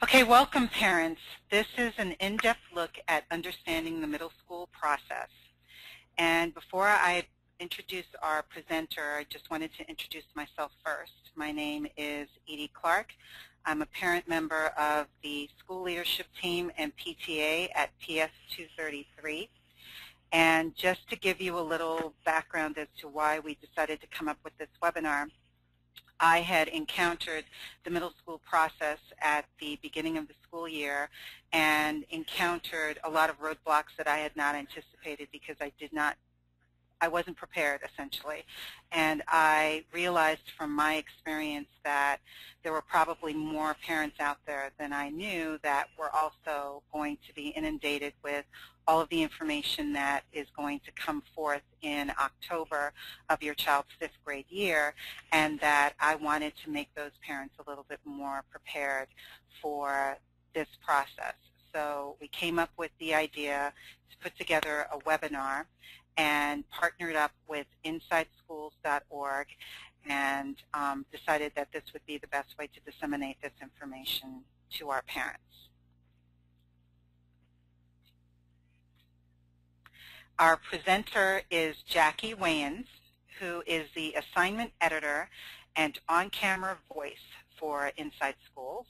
Okay, welcome parents. This is an in-depth look at understanding the middle school process. And before I introduce our presenter, I just wanted to introduce myself first. My name is Edie Clark. I'm a parent member of the school leadership team and PTA at PS 233. And just to give you a little background as to why we decided to come up with this webinar, I had encountered the middle school process at the beginning of the school year and encountered a lot of roadblocks that I had not anticipated because I wasn't prepared, essentially. And I realized from my experience that there were probably more parents out there than I knew that were also going to be inundated with all of the information that is going to come forth in October of your child's 5th grade year, and that I wanted to make those parents a little bit more prepared for this process. So we came up with the idea to put together a webinar and partnered up with InsideSchools.org and decided that this would be the best way to disseminate this information to our parents. Our presenter is Jackie Wayans, who is the assignment editor and on-camera voice for Inside Schools.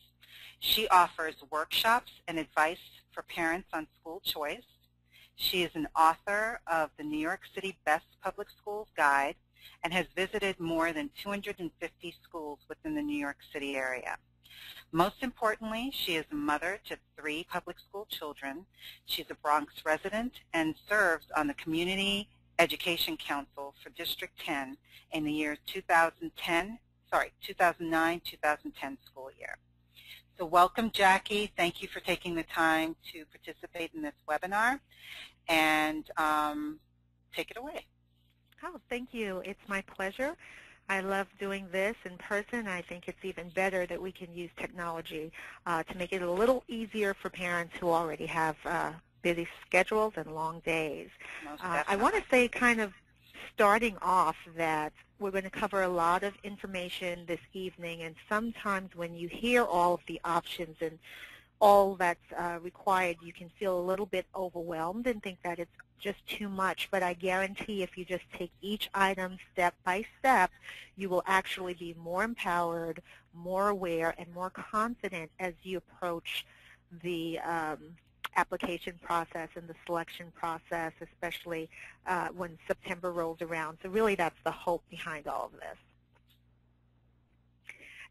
She offers workshops and advice for parents on school choice. She is an author of the New York City Best Public Schools Guide and has visited more than 250 schools within the New York City area. Most importantly, she is a mother to 3 public school children. She's a Bronx resident and serves on the Community Education Council for District 10 in the year 2009-2010 school year. So welcome, Jackie. Thank you for taking the time to participate in this webinar, and take it away. Oh, thank you. It's my pleasure. I love doing this in person. I think it's even better that we can use technology to make it a little easier for parents who already have busy schedules and long days. I want to say, kind of starting off, that we're going to cover a lot of information this evening, and sometimes when you hear all of the options and all that's required, you can feel a little bit overwhelmed and think that it's just too much. But I guarantee if you just take each item step by step, you will actually be more empowered, more aware, and more confident as you approach the application process and the selection process, especially when September rolls around. So really that's the hope behind all of this.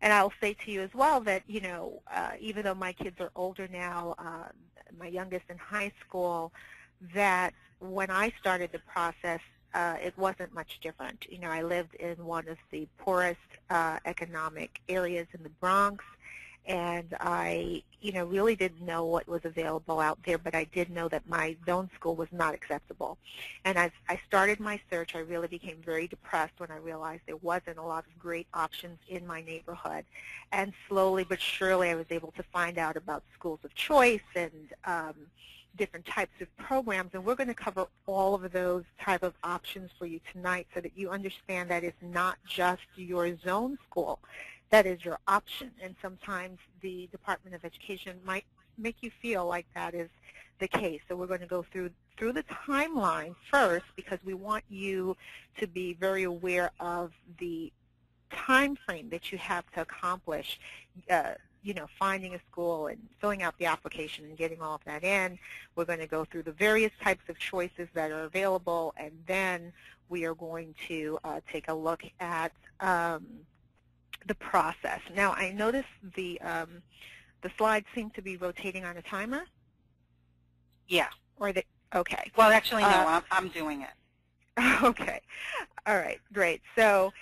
And I'll say to you as well that, you know, even though my kids are older now, my youngest in high school, that when I started the process, it wasn't much different. You know, I lived in one of the poorest economic areas in the Bronx, and I, you know, really didn't know what was available out there, but I did know that my zone school was not acceptable. And as I started my search, I really became very depressed when I realized there wasn't a lot of great options in my neighborhood. And slowly but surely I was able to find out about schools of choice and different types of programs, and we're going to cover all of those type of options for you tonight so that you understand that it's not just your zone school that is your option. And sometimes the Department of Education might make you feel like that is the case. So we're going to go through the timeline first, because we want you to be very aware of the time frame that you have to accomplish you know, finding a school and filling out the application and getting all of that in. We're going to go through the various types of choices that are available, and then we are going to take a look at the process. Now, I noticed the slides seem to be rotating on a timer. Yeah. Or the okay. Well, actually, no, I'm doing it. Okay. All right. Great. So,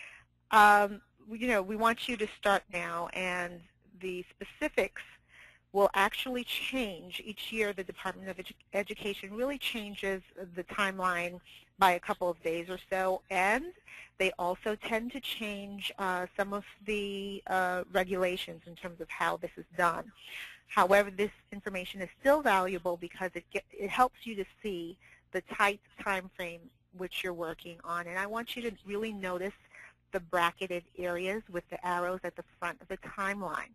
you know, we want you to start now, and the specifics will actually change each year. The Department of Education really changes the timeline by a couple of days or so, and they also tend to change some of the regulations in terms of how this is done. However, this information is still valuable because it helps you to see the tight time frame which you're working on. And I want you to really notice the bracketed areas with the arrows at the front of the timeline.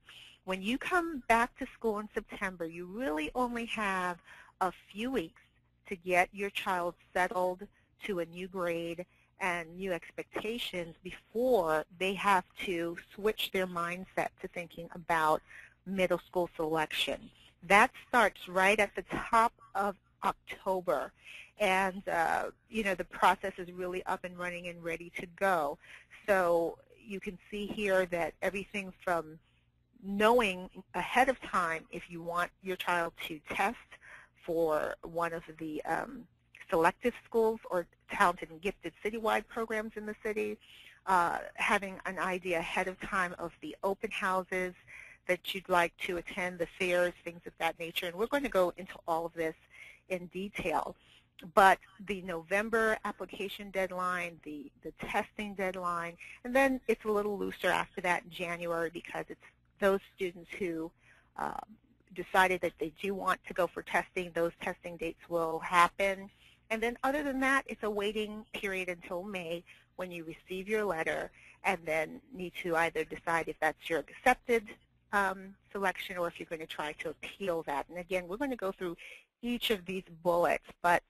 When you come back to school in September, you really only have a few weeks to get your child settled to a new grade and new expectations before they have to switch their mindset to thinking about middle school selection. That starts right at the top of October, and you know, the process is really up and running and ready to go. So you can see here that everything from knowing ahead of time if you want your child to test for one of the selective schools or talented and gifted citywide programs in the city, having an idea ahead of time of the open houses that you'd like to attend, the fairs, things of that nature. And we're going to go into all of this in detail. But the November application deadline, the testing deadline, and then it's a little looser after that in January because it's those students who decided that they do want to go for testing, those testing dates will happen. And then other than that, it's a waiting period until May when you receive your letter and then need to either decide if that's your accepted selection or if you're going to try to appeal that. And again, we're going to go through each of these bullets, but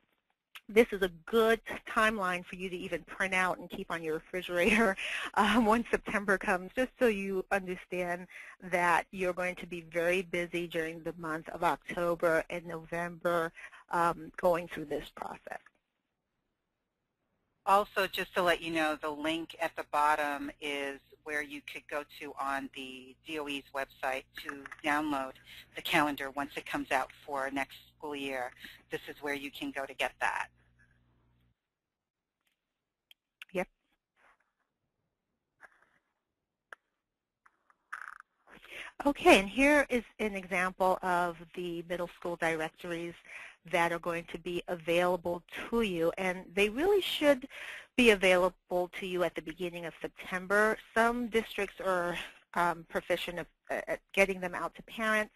this is a good timeline for you to even print out and keep on your refrigerator when September comes, just so you understand that you're going to be very busy during the month of October and November going through this process. Also, just to let you know, the link at the bottom is where you could go to on the DOE's website to download the calendar once it comes out for next school year. This is where you can go to get that. Yep. Okay, and here is an example of the middle school directories that are going to be available to you, and they really should be available to you at the beginning of September. Some districts are proficient at getting them out to parents,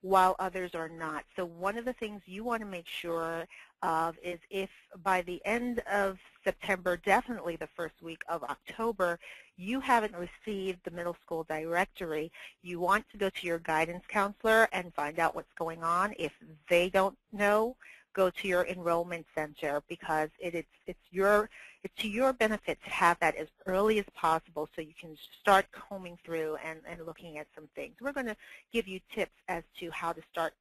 while others are not. So one of the things you want to make sure of is if by the end of September, definitely the first week of October, you haven't received the middle school directory, you want to go to your guidance counselor and find out what's going on. If they don't know, go to your enrollment center because it's to your benefit to have that as early as possible so you can start combing through and looking at some things. We're going to give you tips as to how to start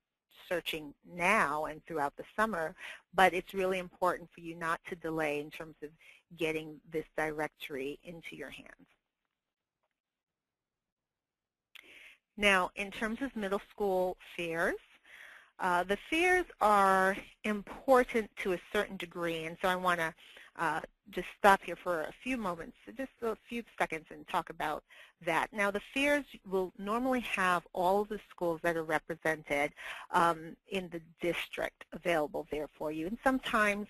searching now and throughout the summer, but it's really important for you not to delay in terms of getting this directory into your hands. Now, in terms of middle school fairs, the fairs are important to a certain degree, and so I want to just stop here for a few moments, just a few seconds, and talk about that. Now, the fairs will normally have all of the schools that are represented in the district available there for you, and sometimes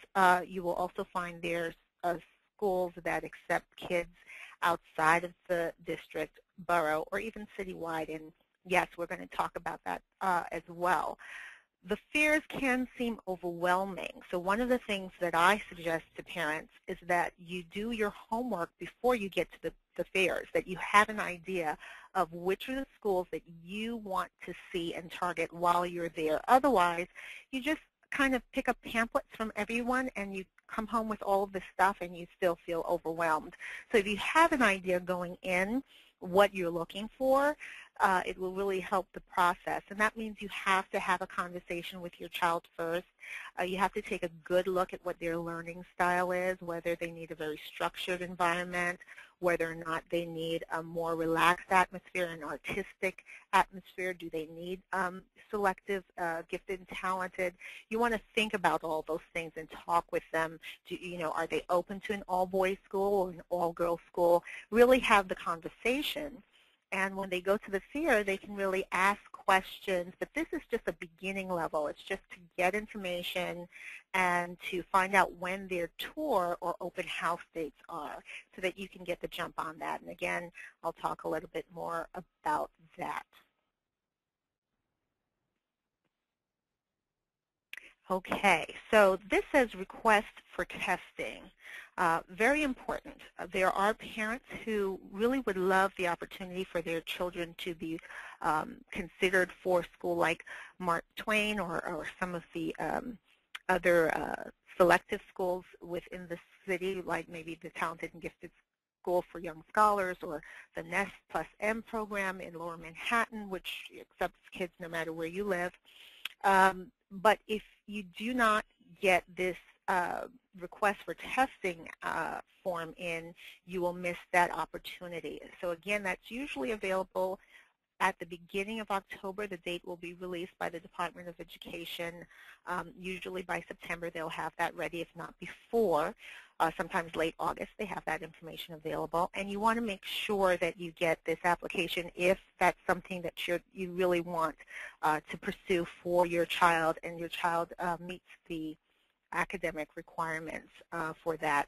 you will also find there's schools that accept kids outside of the district, borough, or even citywide, and yes, we're going to talk about that as well. The fairs can seem overwhelming, so one of the things that I suggest to parents is that you do your homework before you get to the fairs, that you have an idea of which are the schools that you want to see and target while you're there. Otherwise, you just kind of pick up pamphlets from everyone and you come home with all of this stuff and you still feel overwhelmed. So if you have an idea going in what you're looking for, it will really help the process. And that means you have to have a conversation with your child first. You have to take a good look at what their learning style is, whether they need a very structured environment, whether or not they need a more relaxed atmosphere, an artistic atmosphere. Do they need selective, gifted, and talented? You want to think about all those things and talk with them. Are they open to an all-boys school or an all-girls school? Really have the conversation. And when they go to the fair, they can really ask questions. But this is just a beginning level. It's just to get information and to find out when their tour or open house dates are so that you can get the jump on that. And again, I'll talk a little bit more about that. Okay, so this says request for testing. Very important. There are parents who really would love the opportunity for their children to be considered for school like Mark Twain or some of the other selective schools within the city, like maybe the Talented and Gifted School for Young Scholars or the Nest Plus M program in Lower Manhattan, which accepts kids no matter where you live. But if you do not get this request for testing form in, you will miss that opportunity. So again, that's usually available at the beginning of October. The date will be released by the Department of Education. Usually by September they'll have that ready, if not before. Sometimes late August they have that information available. And you want to make sure that you get this application if that's something that you really want to pursue for your child, and your child meets the academic requirements for that.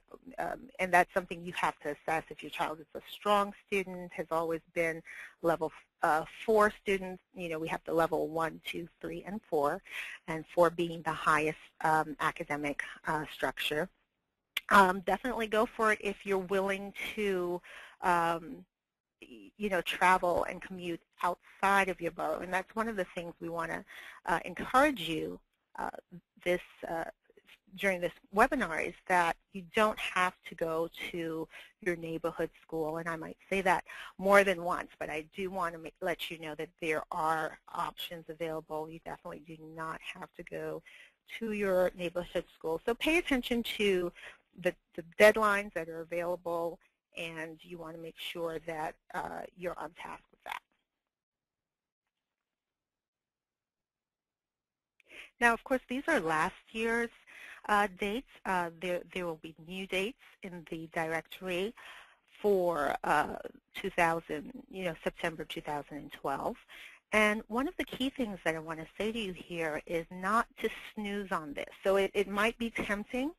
And that's something you have to assess if your child is a strong student, has always been level 4 students. You know, we have the level 1, 2, 3, and 4, and 4 being the highest academic structure. Definitely go for it if you're willing to you know, travel and commute outside of your borough. And that's one of the things we want to encourage you during this webinar, is that you don't have to go to your neighborhood school. And I might say that more than once, but I do want to let you know that there are options available. You definitely do not have to go to your neighborhood school. So pay attention to the deadlines that are available, and you want to make sure that you're on task with that. Now, of course, these are last year's dates. There will be new dates in the directory for September 2012. And one of the key things that I want to say to you here is not to snooze on this. So it might be tempting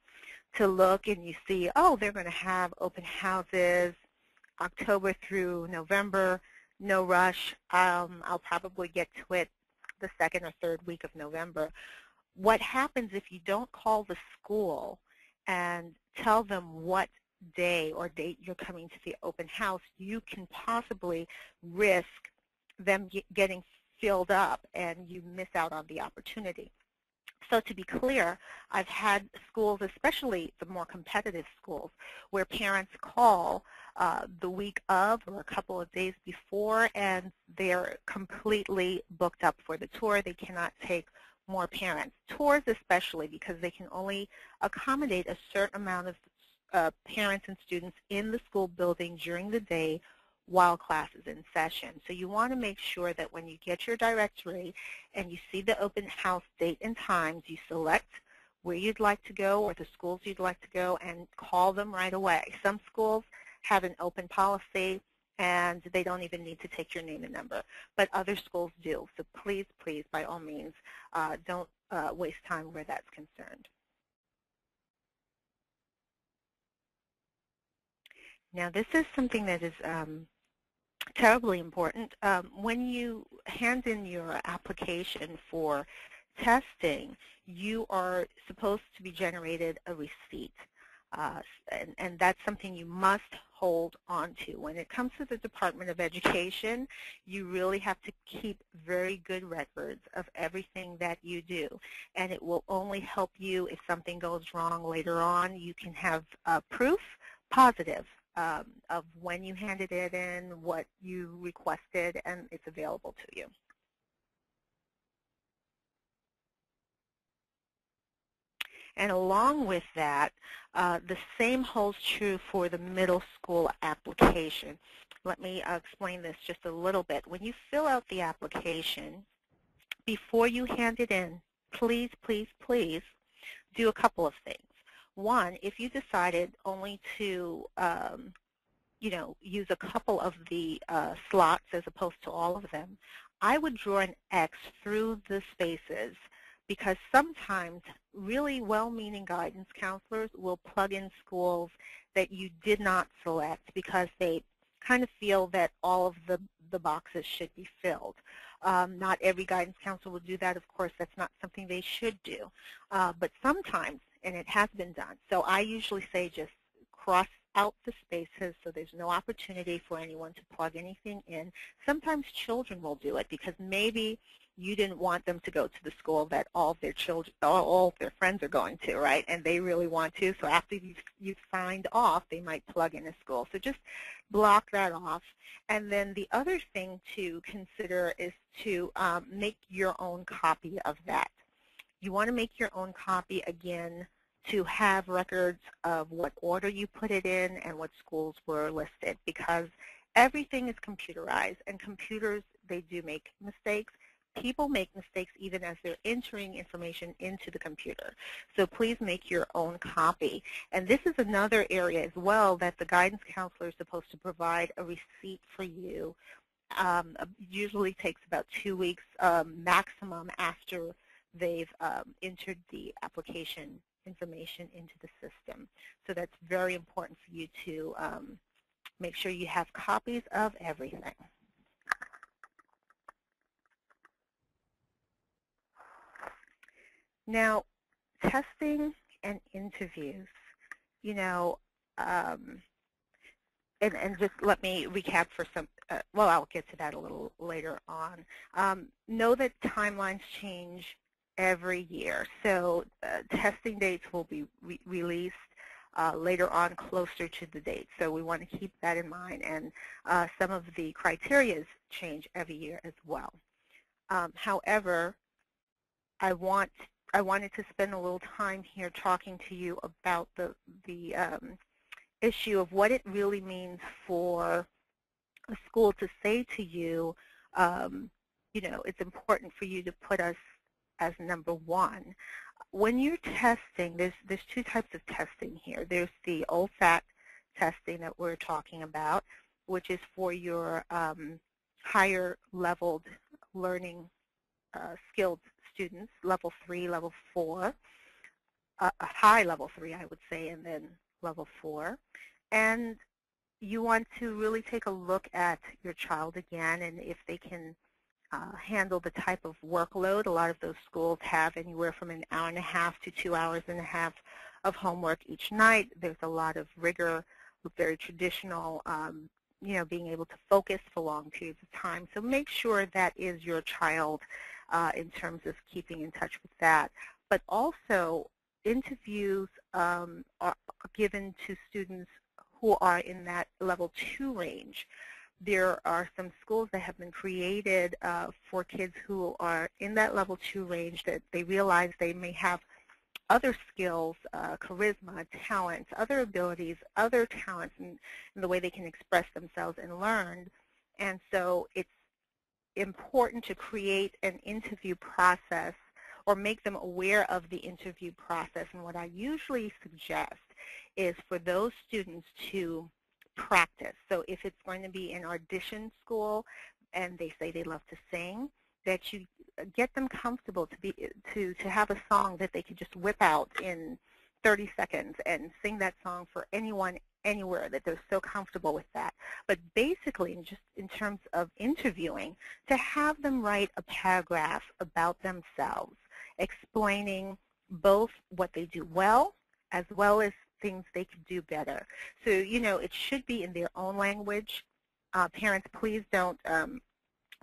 to look and you see, oh, they're going to have open houses October through November, no rush. I'll probably get to it the second or third week of November. What happens if you don't call the school and tell them what day or date you're coming to the open house, you can possibly risk them getting filled up and you miss out on the opportunity. So to be clear, I've had schools, especially the more competitive schools, where parents call the week of or a couple of days before, and they're completely booked up for the tour. They cannot take more parents. Tours especially, because they can only accommodate a certain amount of parents and students in the school building during the day while class is in session. So you want to make sure that when you get your directory and you see the open house date and times, you select where you'd like to go or the schools you'd like to go and call them right away. Some schools have an open policy and they don't even need to take your name and number, but other schools do. So please, please, by all means, don't waste time where that's concerned. Now, this is something that is terribly important. When you hand in your application for testing, you are supposed to be generated a receipt. And that's something you must hold on to. When it comes to the Department of Education, you really have to keep very good records of everything that you do. And it will only help you if something goes wrong later on. You can have proof, positive, of when you handed it in, what you requested, and it's available to you. And along with that, the same holds true for the middle school application. Let me explain this just a little bit. When you fill out the application, before you hand it in, please, please, please do a couple of things. One, if you decided only to use a couple of the slots as opposed to all of them, I would draw an X through the spaces, because sometimes really well-meaning guidance counselors will plug in schools that you did not select because they kind of feel that all of the boxes should be filled. Not every guidance counselor will do that. Of course, that's not something they should do. But sometimes, and it has been done. So I usually say just cross out the spaces so there's no opportunity for anyone to plug anything in. Sometimes children will do it because maybe you didn't want them to go to the school that all of their children, all of their friends are going to, right? And they really want to. So after you've signed off, they might plug in a school. So just block that off. And then the other thing to consider is to make your own copy of that. You want to make your own copy, again, to have records of what order you put it in and what schools were listed, because everything is computerized, and computers, they do make mistakes. People make mistakes even as they're entering information into the computer. So please make your own copy. And this is another area as well that the guidance counselor is supposed to provide a receipt for you. Usually takes about 2 weeks maximum after they've entered the application information into the system. So that's very important for you to make sure you have copies of everything. Now, testing and interviews, you know, and just let me recap for some, well, I'll get to that a little later on. Know that timelines change every year. So testing dates will be released later on closer to the date. So we want to keep that in mind. And some of the criteria change every year as well. However, I wanted to spend a little time here talking to you about the issue of what it really means for a school to say to you, you know, it's important for you to put us as number one. When you're testing, there's two types of testing here. There's the OFAC testing that we're talking about, which is for your higher leveled learning skilled students, level 3, level 4, a high level 3, I would say, and then level 4. And you want to really take a look at your child again, and if they can handle the type of workload. A lot of those schools have anywhere from an hour and a half to 2 hours and a half of homework each night. There's a lot of rigor, very traditional, you know, being able to focus for long periods of time. So make sure that is your child in terms of keeping in touch with that. But also, interviews are given to students who are in that level 2 range. There are some schools that have been created for kids who are in that level 2 range that they realize they may have other skills, charisma, talents, other abilities, other talents in the way they can express themselves and learn. And so it's important to create an interview process or make them aware of the interview process. And what I usually suggest is for those students to practice. So if it's going to be an audition school and they say they love to sing, that you get them comfortable to have a song that they could just whip out in 30 seconds and sing that song for anyone, anywhere, that they're so comfortable with that. But basically, just in terms of interviewing, to have them write a paragraph about themselves, explaining both what they do well as things they could do better. So, you know, it should be in their own language. Parents, please don't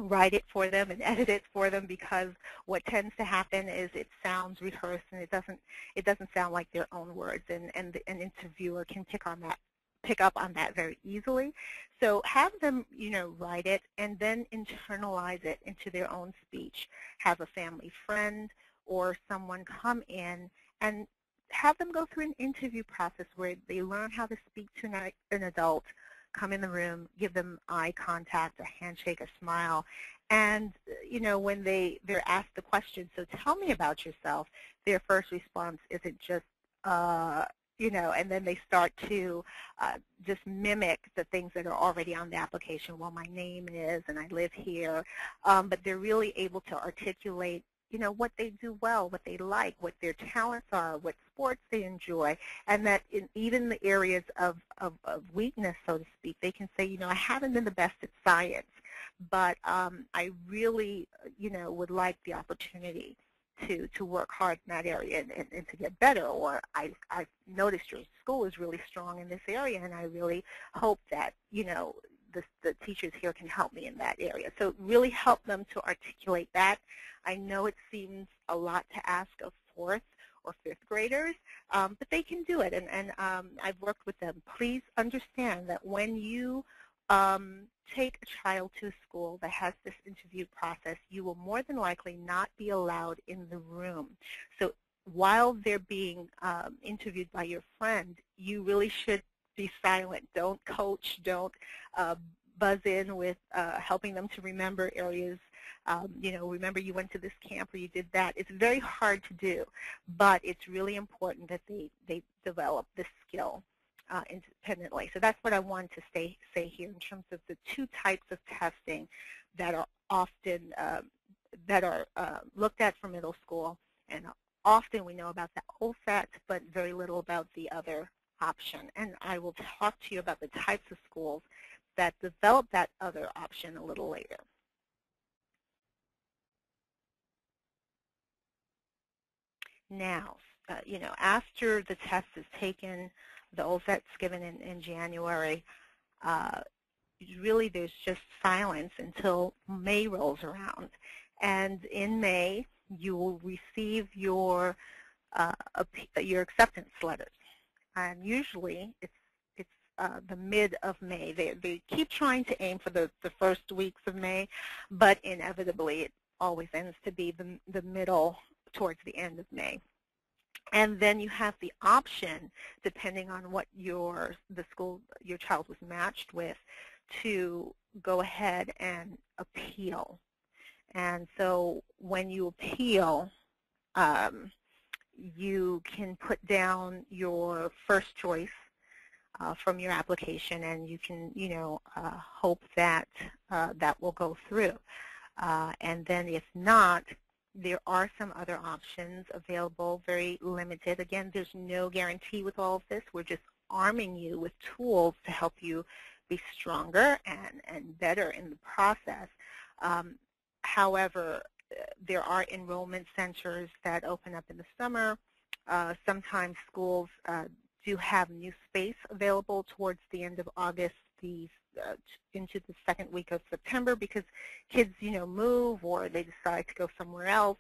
write it for them and edit it for them, because what tends to happen is it sounds rehearsed and it doesn't sound like their own words, and an interviewer can pick up on that very easily. So have them, you know, write it and then internalize it into their own speech. Have a family friend or someone come in and have them go through an interview process where they learn how to speak to an adult, come in the room, give them eye contact, a handshake, a smile, and you know, when they're asked the question, so tell me about yourself, their first response isn't just you know, and then they start to just mimic the things that are already on the application. Well, my name is, and I live here, but they're really able to articulate, you know, what they do well, what they like, what their talents are, what sports they enjoy, and that in even the areas of weakness, so to speak, they can say, you know, I haven't been the best at science, but I really, would like the opportunity to work hard in that area and to get better. Or I noticed your school is really strong in this area, and I really hope that, the teachers here can help me in that area. So really help them to articulate that. I know it seems a lot to ask of fourth or fifth graders, but they can do it, and I've worked with them. Please understand that when you take a child to a school that has this interview process, you will more than likely not be allowed in the room. So while they're being interviewed by your friend, you really should be silent. Don't coach. Don't buzz in with helping them to remember areas. Remember you went to this camp or you did that. It's very hard to do, but it's really important that they develop this skill independently. So that's what I wanted to say here in terms of the two types of testing that are often looked at for middle school. And often we know about the OSAT, but very little about the other option. And I will talk to you about the types of schools that develop that other option a little later. Now, after the test is taken, the OSAT's given in January, really there's just silence until May rolls around. And in May, you will receive your acceptance letters. And usually it's the mid of May. They keep trying to aim for the first weeks of May, but inevitably it always ends to be the middle towards the end of May. And then you have the option, depending on what the school your child was matched with, to go ahead and appeal. And so when you appeal, you can put down your first choice from your application, and you can, hope that that will go through. And then if not, there are some other options available, very limited. Again, there's no guarantee with all of this. We're just arming you with tools to help you be stronger and better in the process. However, there are enrollment centers that open up in the summer. Sometimes schools do have new space available towards the end of August, into the second week of September, because kids, move or they decide to go somewhere else.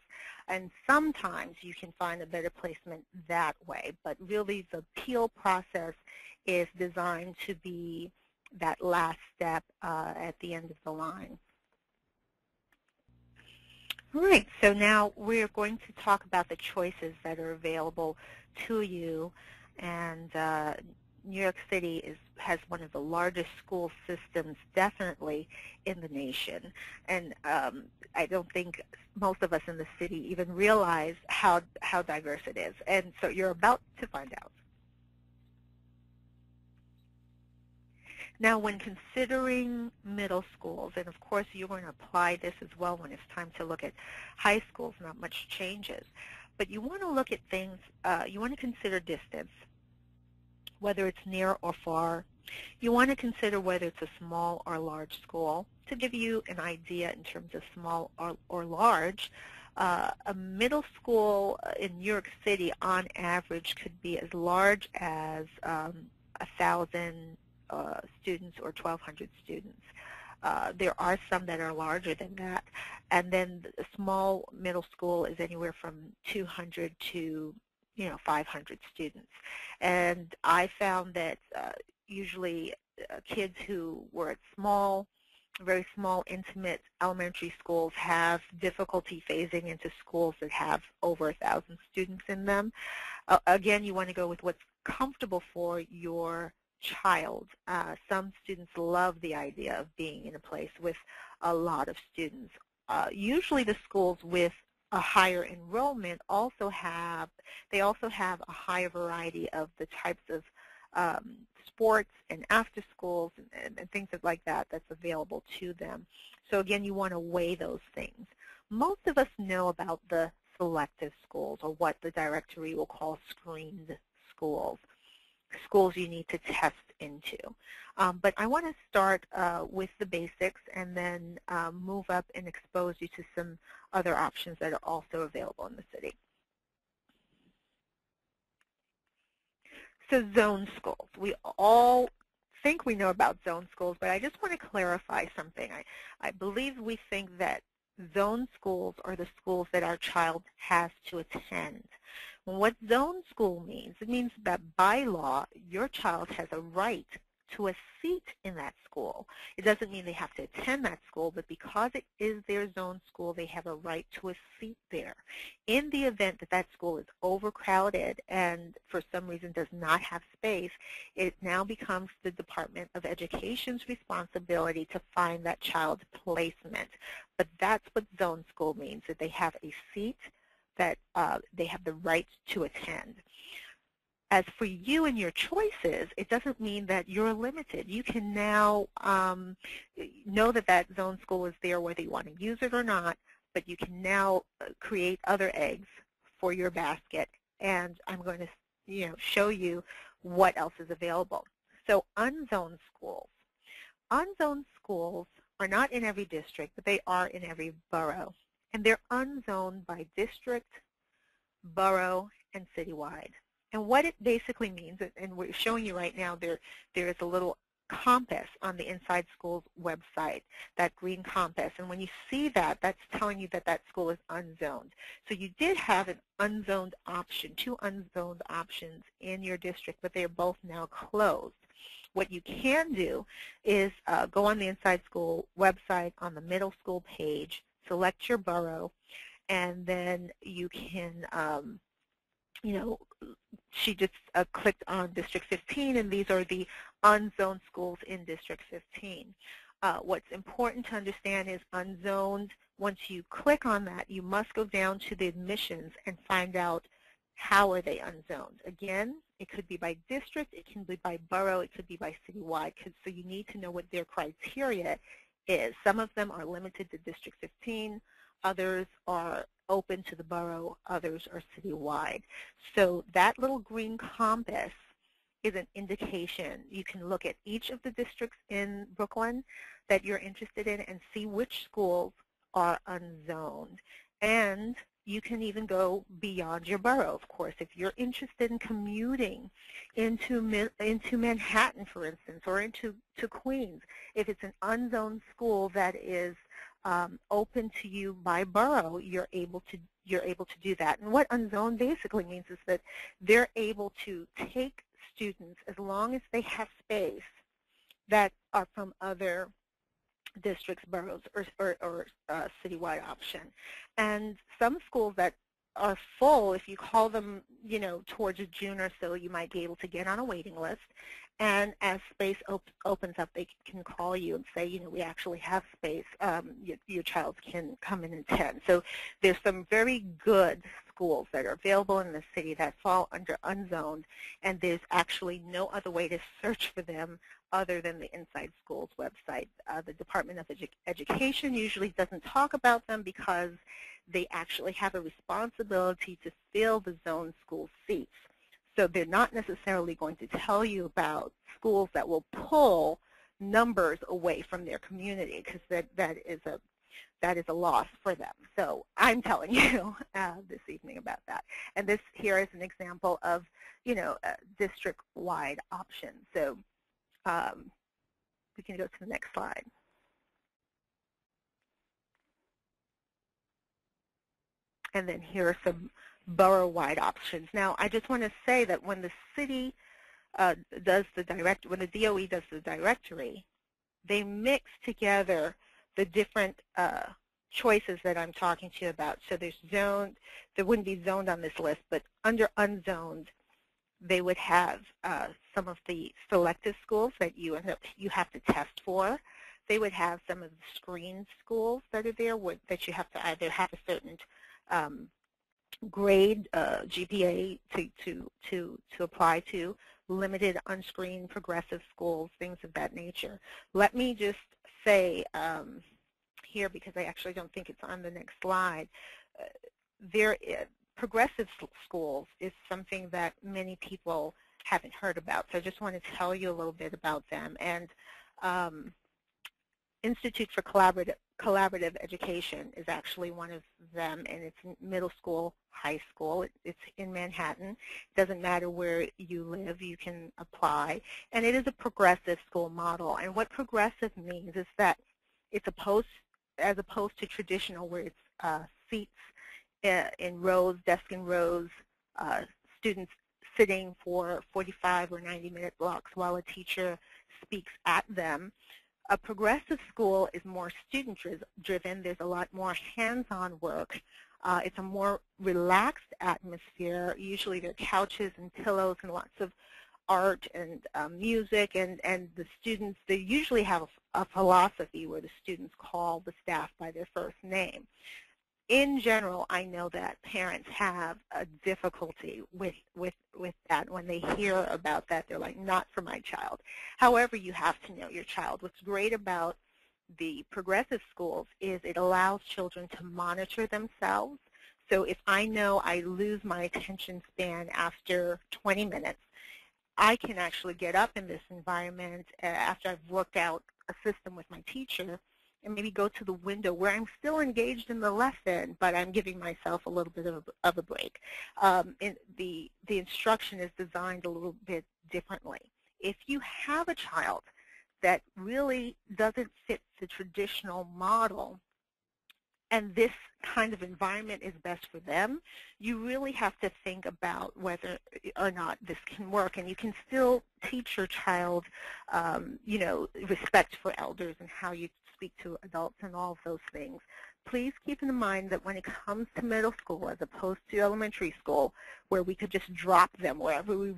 And sometimes you can find a better placement that way. But really, the appeal process is designed to be that last step at the end of the line. All right, so now we're going to talk about the choices that are available to you. And New York City has one of the largest school systems, definitely, in the nation. And I don't think most of us in the city even realize how diverse it is. And so you're about to find out. Now, when considering middle schools, and of course you're going to apply this as well when it's time to look at high schools, not much changes. But you want to look at things, you want to consider distance, whether it's near or far. You want to consider whether it's a small or large school. To give you an idea in terms of small or large, a middle school in New York City on average could be as large as 1,000 students or 1,200 students. There are some that are larger than that. And then the small middle school is anywhere from 200 to 500 students. And I found that usually kids who were at very small, intimate elementary schools have difficulty phasing into schools that have over 1,000 students in them. Again, you want to go with what's comfortable for your child. Some students love the idea of being in a place with a lot of students. Usually the schools with a higher enrollment also have a higher variety of the types of sports and after schools and things like that that's available to them. So again, you want to weigh those things. Most of us know about the selective schools, or what the directory will call screened schools. schools you need to test into. But I want to start with the basics and then move up and expose you to some other options that are also available in the city. So zone schools. We all think we know about zone schools, but I just want to clarify something. I believe we think that zone schools are the schools that our child has to attend. What zone school means, it means that by law, your child has a right to a seat in that school. It doesn't mean they have to attend that school, but because it is their zone school, they have a right to a seat there. In the event that that school is overcrowded and for some reason does not have space, it now becomes the Department of Education's responsibility to find that child's placement. But that's what zone school means, that they have a seat, that they have the right to attend. As for you and your choices, it doesn't mean that you're limited. You can now know that that zone school is there whether you want to use it or not, but you can now create other eggs for your basket, and I'm going to show you what else is available. So unzoned schools. Unzoned schools are not in every district, but they are in every borough, and they're unzoned by district, borough, and citywide. And what it basically means, and we're showing you right now, there is a little compass on the Inside Schools website, that green compass. And when you see that, that's telling you that that school is unzoned. So you did have an unzoned option, 2 unzoned options in your district, but they are both now closed. What you can do is go on the Inside School website on the middle school page, select your borough, and then you can she just clicked on District 15, and these are the unzoned schools in District 15. What's important to understand is unzoned, once you click on that, you must go down to the admissions and find out how are they unzoned. Again, it could be by district, it can be by borough, it could be by citywide, so you need to know what their criteria is. Some of them are limited to District 15, others are open to the borough, others are citywide. So that little green compass is an indication. You can look at each of the districts in Brooklyn that you're interested in and see which schools are unzoned. And you can even go beyond your borough, of course. If you're interested in commuting into Manhattan, for instance, or into Queens, if it's an unzoned school that is open to you by borough, you're able to do that. And what unzoned basically means is that they're able to take students, as long as they have space, that are from other districts, boroughs, or citywide option. And some schools that are full, if you call them, towards June or so, you might be able to get on a waiting list. And as space opens up, they can call you and say, we actually have space. Your child can come in and attend. So there's some very good schools that are available in the city that fall under unzoned, and there's actually no other way to search for them other than the Inside Schools website. The Department of Education usually doesn't talk about them because they actually have a responsibility to fill the zone school seats. So they're not necessarily going to tell you about schools that will pull numbers away from their community, because that is a loss for them. So I'm telling you this evening about that. And this here is an example of, district-wide options. So we can go to the next slide. And then here are some borough-wide options. Now, I just want to say that when the city when the DOE does the directory, they mix together the different choices that I'm talking to you about. So there's zoned, there wouldn't be zoned on this list, but under unzoned, they would have some of the selective schools that you have to test for. They would have some of the screened schools that are there that you have to either have a certain grade GPA to apply to, limited unscreened progressive schools, things of that nature. Let me just say here, because I actually don't think it's on the next slide, progressive schools is something that many people haven't heard about. So I just want to tell you a little bit about them. And Institute for Collaborative Education is actually one of them, and it's middle school, high school. It's in Manhattan. It doesn't matter where you live, you can apply. And it is a progressive school model. And what progressive means is that it's as opposed to traditional, where it's seats in rows, desk in rows, students sitting for 45 or 90-minute blocks while a teacher speaks at them. A progressive school is more student-driven. There's a lot more hands-on work. It's a more relaxed atmosphere. Usually there are couches and pillows and lots of art and music, and the students, they usually have a philosophy where the students call the staff by their first name. In general, I know that parents have a difficulty with that. When they hear about that, they're like, not for my child. However, you have to know your child. What's great about the progressive schools is it allows children to monitor themselves. So if I know I lose my attention span after 20 minutes, I can actually get up in this environment after I've worked out a system with my teacher and maybe go to the window where I'm still engaged in the lesson, but I'm giving myself a little bit of a break. The instruction is designed a little bit differently. If you have a child that really doesn't fit the traditional model, and this kind of environment is best for them, you really have to think about whether or not this can work. And you can still teach your child, respect for elders and how you speak to adults and all of those things. Please keep in mind that when it comes to middle school, as opposed to elementary school, where we could just drop them wherever we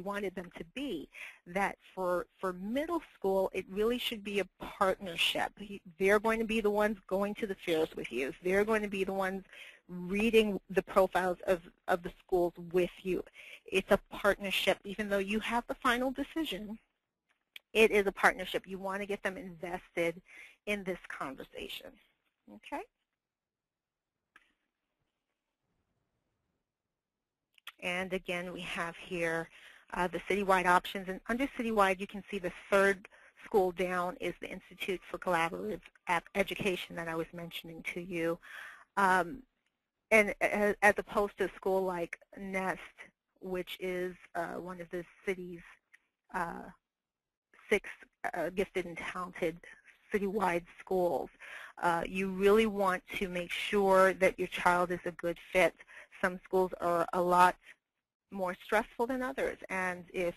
wanted them to be, that for middle school, it really should be a partnership. They're going to be the ones going to the fairs with you. They're going to be the ones reading the profiles of the schools with you. It's a partnership. Even though you have the final decision, it is a partnership. You want to get them invested in this conversation. Okay? And again, we have here the citywide options. And under citywide, you can see the third school down is the Institute for Collaborative Education that I was mentioning to you. And as opposed to a school like Nest, which is one of the city's 6 gifted and talented citywide schools, you really want to make sure that your child is a good fit. Some schools are a lot more stressful than others, and if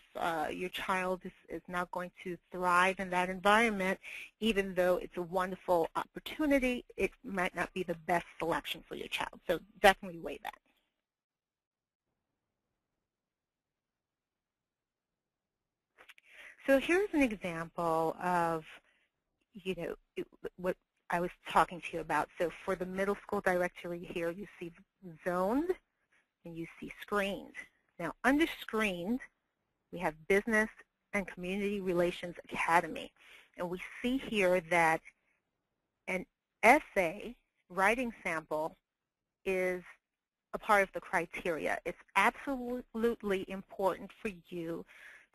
your child is not going to thrive in that environment, even though it's a wonderful opportunity, it might not be the best selection for your child. So definitely weigh that. So here's an example of, what I was talking to you about. So for the middle school directory here, you see zoned and you see screened. Now, under screened, we have Business and Community Relations Academy. And we see here that an essay writing sample is a part of the criteria. It's absolutely important for you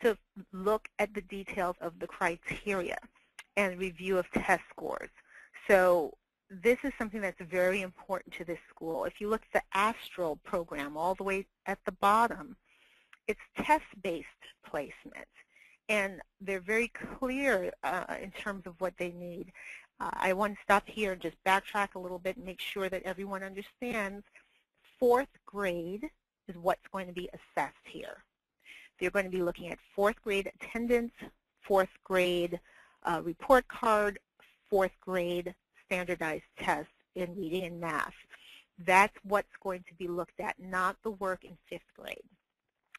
to look at the details of the criteria and review of test scores. So this is something that's very important to this school. If you look at the Astral program all the way at the bottom, it's test-based placement. And they're very clear in terms of what they need. I want to stop here and just backtrack a little bit and make sure that everyone understands 4th grade is what's going to be assessed here. They're going to be looking at 4th grade attendance, 4th grade report card, 4th grade standardized tests in reading and math. That's what's going to be looked at, not the work in 5th grade.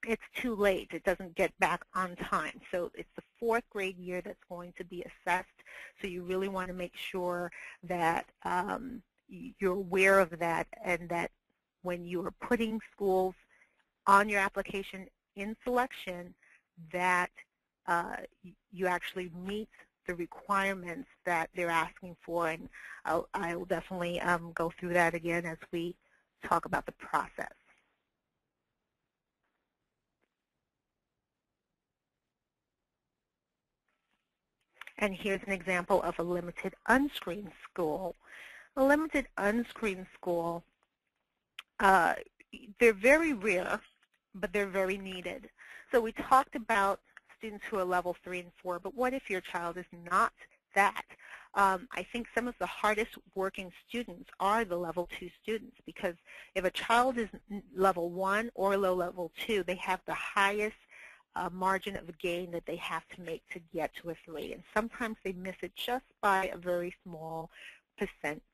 It's too late. It doesn't get back on time. So it's the 4th grade year that's going to be assessed. So you really want to make sure that you're aware of that, and that when you are putting schools on your application in selection, that you actually meet the requirements that they're asking for. And I will definitely go through that again as we talk about the process. And here's an example of a limited unscreened school. A limited unscreened school, they're very rare, but they're very needed. So we talked about students who are level 3 and 4, but what if your child is not that? I think some of the hardest working students are the level 2 students, because if a child is level 1 or low level 2, they have the highest margin of gain that they have to make to get to a 3. And sometimes they miss it just by a very small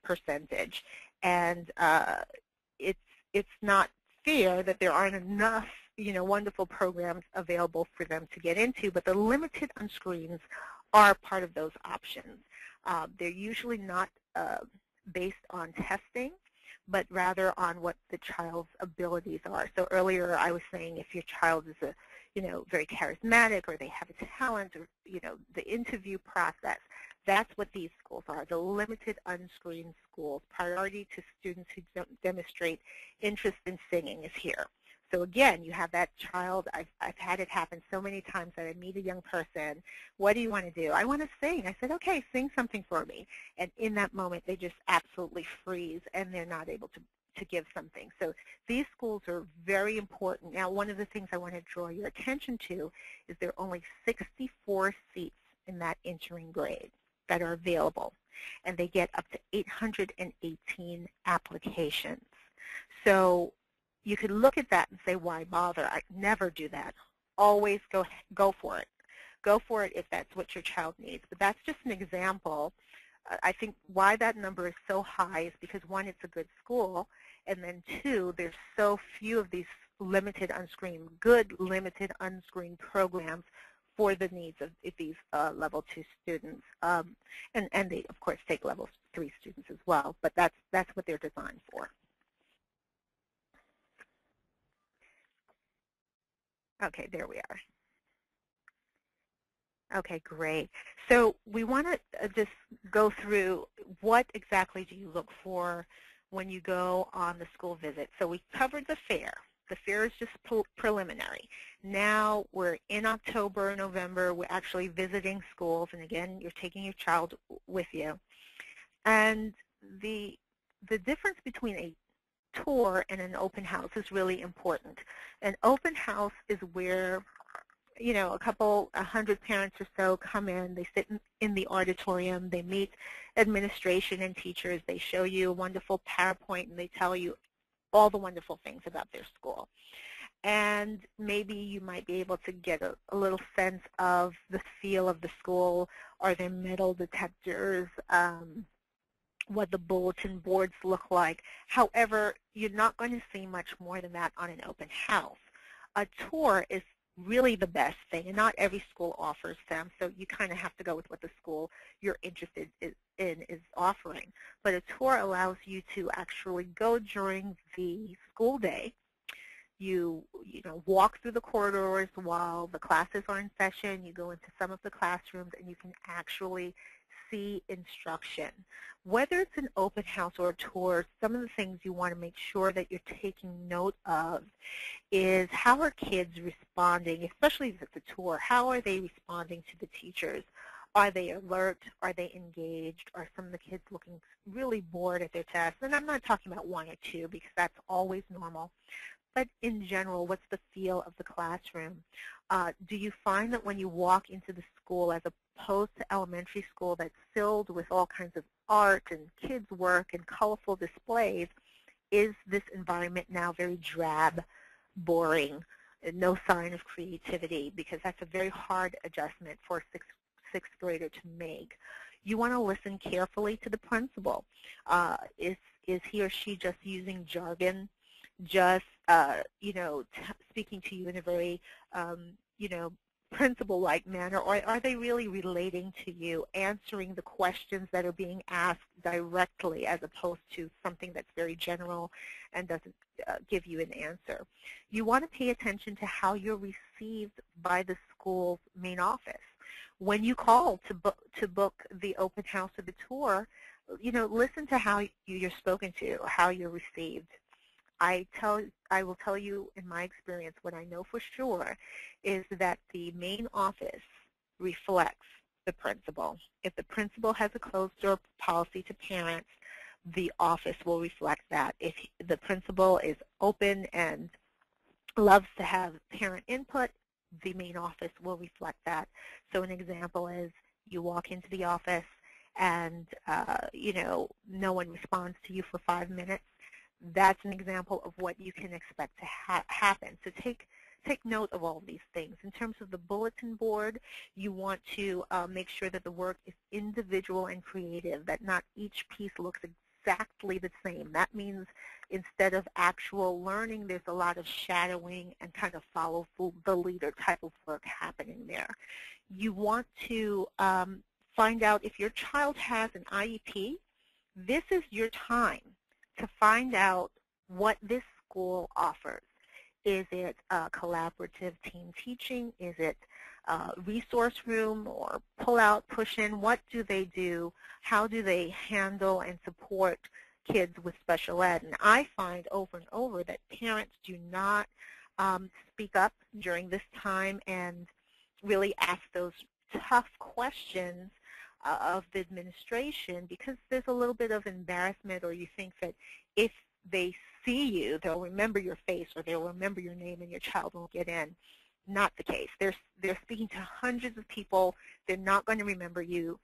percentage. And it's not fair that there aren't enough wonderful programs available for them to get into, but the limited unscreens are part of those options. They're usually not based on testing, but rather on what the child's abilities are. So earlier I was saying if your child is very charismatic, or they have a talent, or the interview process, that's what these schools are, the limited unscreened schools. Priority to students who demonstrate interest in singing is here. So again, you have that child. I've had it happen so many times that I meet a young person. What do you want to do? I want to sing. I said, okay, sing something for me. And in that moment, they just absolutely freeze, and they're not able to give something. So these schools are very important. Now, one of the things I want to draw your attention to is there are only 64 seats in that entering grade that are available, and they get up to 818 applications. So you could look at that and say, why bother? I never do that. Always go for it. Go for it if that's what your child needs. But that's just an example. I think why that number is so high is because, one, it's a good school, and then two, there's so few of these limited unscreened, good limited unscreened programs for the needs of these level 2 students. And they, of course, take level 3 students as well, but that's what they're designed for. Okay, there we are. Okay, great. So we want to just go through what exactly do you look for when you go on the school visit. So we covered the fair. The fair is just preliminary. Now we're in October, November. We're actually visiting schools, and again, you're taking your child with you. And the difference between a tour and an open house is really important. An open house is where a couple, 100 parents or so come in, they sit in the auditorium, they meet administration and teachers, they show you a wonderful PowerPoint, and they tell you all the wonderful things about their school. And maybe you might be able to get a little sense of the feel of the school. Are there metal detectors? What the bulletin boards look like. However, you're not going to see much more than that on an open house. A tour is really the best thing, and not every school offers them, so you kind of have to go with what the school you're interested in is offering. But a tour allows you to actually go during the school day. You walk through the corridors while the classes are in session. You go into some of the classrooms, and you can actually see instruction. Whether it's an open house or a tour, some of the things you want to make sure that you're taking note of is how are kids responding, especially if it's a tour. How are they responding to the teachers? Are they alert? Are they engaged? Are some of the kids looking really bored at their tests? And I'm not talking about one or two, because that's always normal. But in general, what's the feel of the classroom? Do you find that when you walk into the school, as opposed to elementary school that's filled with all kinds of art and kids' work and colorful displays, is this environment now very drab, boring, and no sign of creativity? Because that's a very hard adjustment for a sixth grader to make. You want to listen carefully to the principal. Is he or she just using jargon? Just speaking to you in a very principal-like manner, or are they really relating to you, answering the questions that are being asked directly, as opposed to something that's very general and doesn't give you an answer? You want to pay attention to how you're received by the school's main office. When you call to book the open house or the tour, listen to how you're spoken to, how you're received. I will tell you, in my experience, what I know for sure is that the main office reflects the principal. If the principal has a closed door policy to parents, the office will reflect that. If the principal is open and loves to have parent input, the main office will reflect that. So an example is you walk into the office and no one responds to you for 5 minutes. That's an example of what you can expect to happen. So take note of all of these things. In terms of the bulletin board, you want to make sure that the work is individual and creative, that not each piece looks exactly the same. That means instead of actual learning, there's a lot of shadowing and kind of follow the leader type of work happening there. You want to find out if your child has an IEP. This is your time to find out what this school offers. Is it collaborative team teaching? Is it resource room or pull out, push in? What do they do? How do they handle and support kids with special ed? And I find over and over that parents do not speak up during this time and really ask those tough questions of the administration, because there's a little bit of embarrassment, or you think that if they see you, they'll remember your face or they'll remember your name and your child won't get in. Not the case. They're speaking to hundreds of people. They're not going to remember you.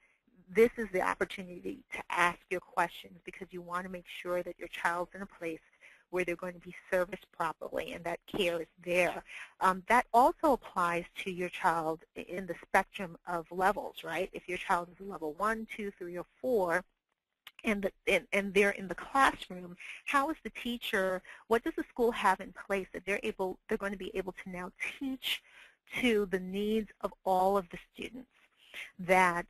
This is the opportunity to ask your questions, because you want to make sure that your child's in a place where they're going to be serviced properly and that care is there. That also applies to your child in the spectrum of levels, right? If your child is level 1, 2, 3, or 4, and they're in the classroom, how is the teacher, what does the school have in place that they're going to be able to now teach to the needs of all of the students? That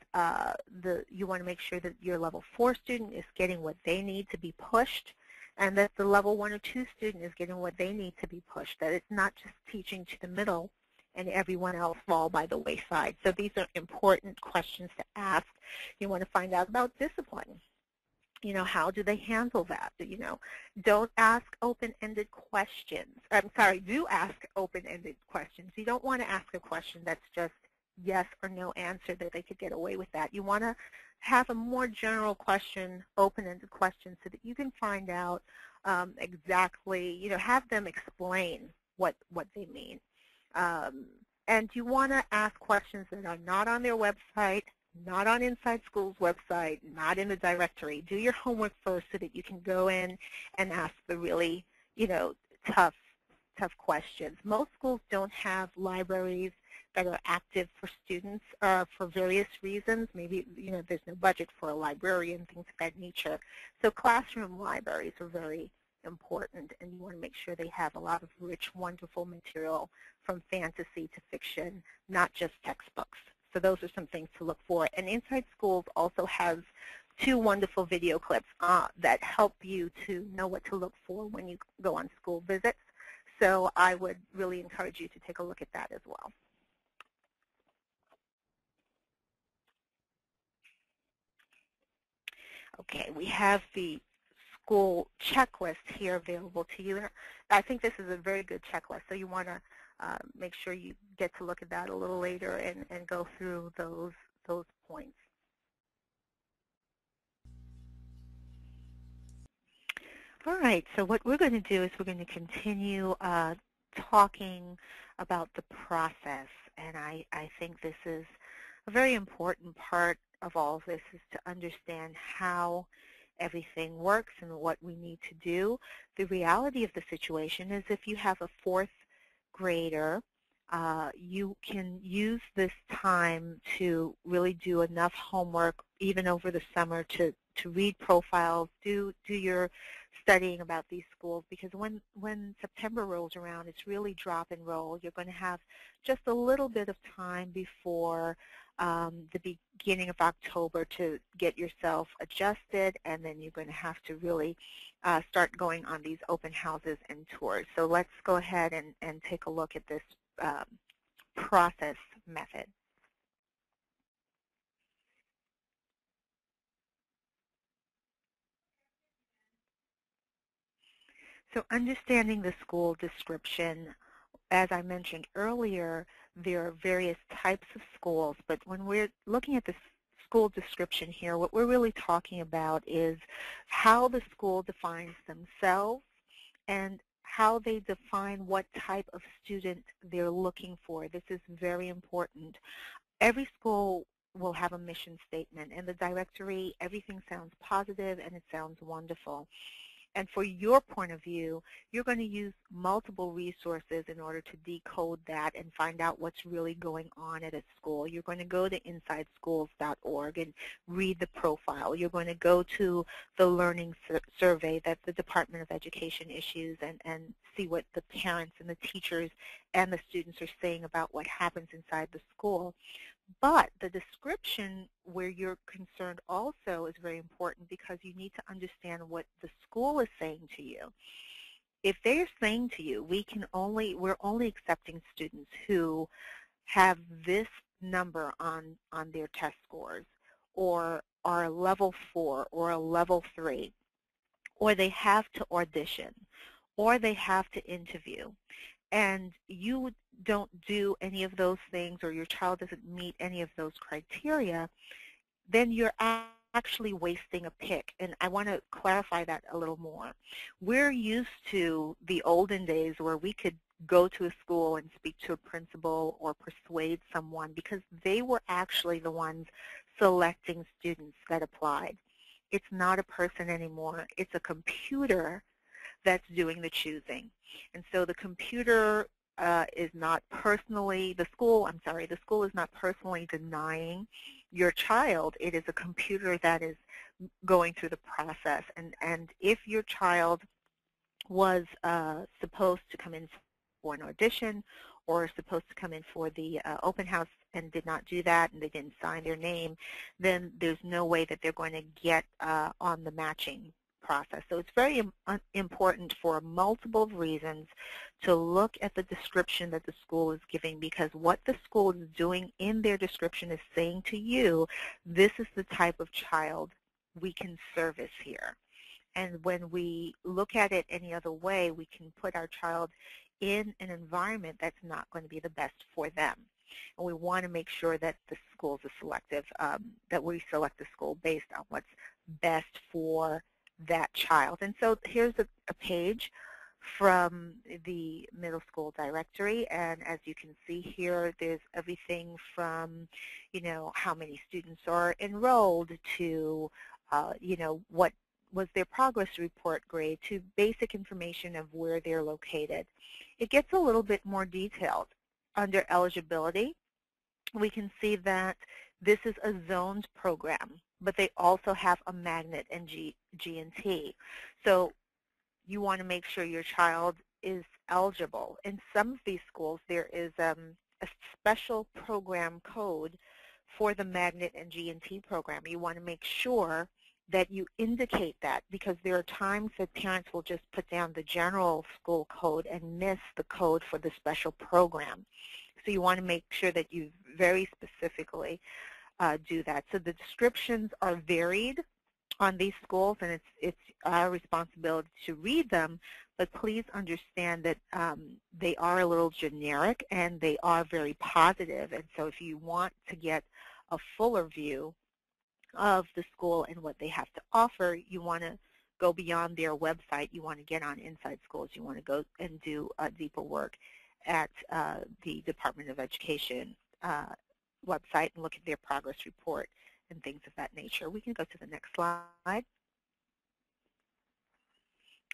you want to make sure that your level 4 student is getting what they need to be pushed, and that the level 1 or 2 student is getting what they need to be pushed, that it's not just teaching to the middle and everyone else fall by the wayside. So these are important questions to ask. You want to find out about discipline. How do they handle that? Don't ask open-ended questions. I'm sorry, do ask open-ended questions. You don't want to ask a question that's just yes or no answer, that they could get away with that. You want to have a more general question, open-ended question, so that you can find out exactly, have them explain what they mean. And you want to ask questions that are not on their website, not on Inside School's website, not in the directory. Do your homework first so that you can go in and ask the really, tough questions. Most schools don't have libraries that are active for students for various reasons. Maybe, there's no budget for a librarian, things of that nature. So classroom libraries are very important, and you want to make sure they have a lot of rich, wonderful material from fantasy to fiction, not just textbooks. So those are some things to look for. And Inside Schools also has 2 wonderful video clips that help you to know what to look for when you go on school visits. So I would really encourage you to take a look at that as well. Okay, we have the school checklist here available to you. And I think this is a very good checklist, so you want to make sure you get to look at that a little later and go through those points. All right, so what we're going to do is we're going to continue talking about the process, and I think this is a very important part of all of this, is to understand how everything works and what we need to do. The reality of the situation is if you have a 4th grader, you can use this time to really do enough homework, even over the summer, to read profiles, do your studying about these schools, because when September rolls around, it's really drop and roll. You're going to have just a little bit of time before the beginning of October to get yourself adjusted, and then you're going to have to really start going on these open houses and tours. So let's go ahead and take a look at this process method. So understanding the school description, as I mentioned earlier, there are various types of schools, but when we're looking at the school description here, what we're really talking about is how the school defines themselves and how they define what type of student they're looking for. This is very important. Every school will have a mission statement. In the directory, everything sounds positive and it sounds wonderful. And for your point of view, you're going to use multiple resources in order to decode that and find out what's really going on at a school. You're going to go to InsideSchools.org and read the profile. You're going to go to the learning survey that the Department of Education issues and see what the parents and the teachers and the students are saying about what happens inside the school. But the description where you're concerned also is very important because you need to understand what the school is saying to you. If they're saying to you, we're only accepting students who have this number on their test scores, or are a level 4 or a level 3, or they have to audition, or they have to interview, and you don't do any of those things, or your child doesn't meet any of those criteria, then you're actually wasting a pick. And I want to clarify that a little more. We're used to the olden days where we could go to a school and speak to a principal or persuade someone because they were actually the ones selecting students that applied. It's not a person anymore. It's a computer that's doing the choosing. And so the computer is not personally, the school is not personally denying your child. It is a computer that is going through the process. And if your child was supposed to come in for an audition or supposed to come in for the open house and did not do that and they didn't sign their name, then there's no way that they're going to get on the matching process. So it's very important for multiple reasons to look at the description that the school is giving, because what the school is doing in their description is saying to you, this is the type of child we can service here. And when we look at it any other way, we can put our child in an environment that's not going to be the best for them. And we want to make sure that the schools are selective, that we select the school based on what's best for that child. And so here's a page from the middle school directory, and as you can see here, there's everything from, how many students are enrolled to, what was their progress report grade, to basic information of where they're located. It gets a little bit more detailed. Under eligibility, we can see that this is a zoned program, but they also have a magnet and G&T. So you want to make sure your child is eligible. In some of these schools, there is a special program code for the magnet and G&T program. You want to make sure that you indicate that, because there are times that parents will just put down the general school code and miss the code for the special program. So you want to make sure that you very specifically do that. So the descriptions are varied on these schools, and it's our responsibility to read them, but please understand that they are a little generic and they are very positive. And so if you want to get a fuller view of the school and what they have to offer, you want to go beyond their website. You want to get on Inside Schools. You want to go and do deeper work at the Department of Education website and look at their progress report and things of that nature. We can go to the next slide.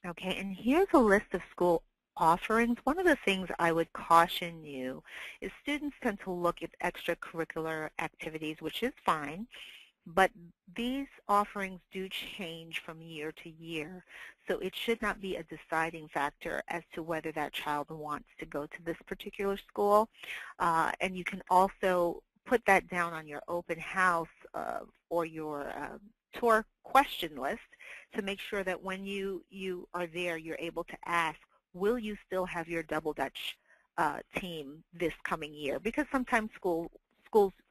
Okay, and here's a list of school offerings. One of the things I would caution you is students tend to look at extracurricular activities, which is fine, but these offerings do change from year to year, so it should not be a deciding factor as to whether that child wants to go to this particular school. And you can also put that down on your open house or your tour question list to make sure that when you are there, you're able to ask, will you still have your Double Dutch team this coming year? Because sometimes schools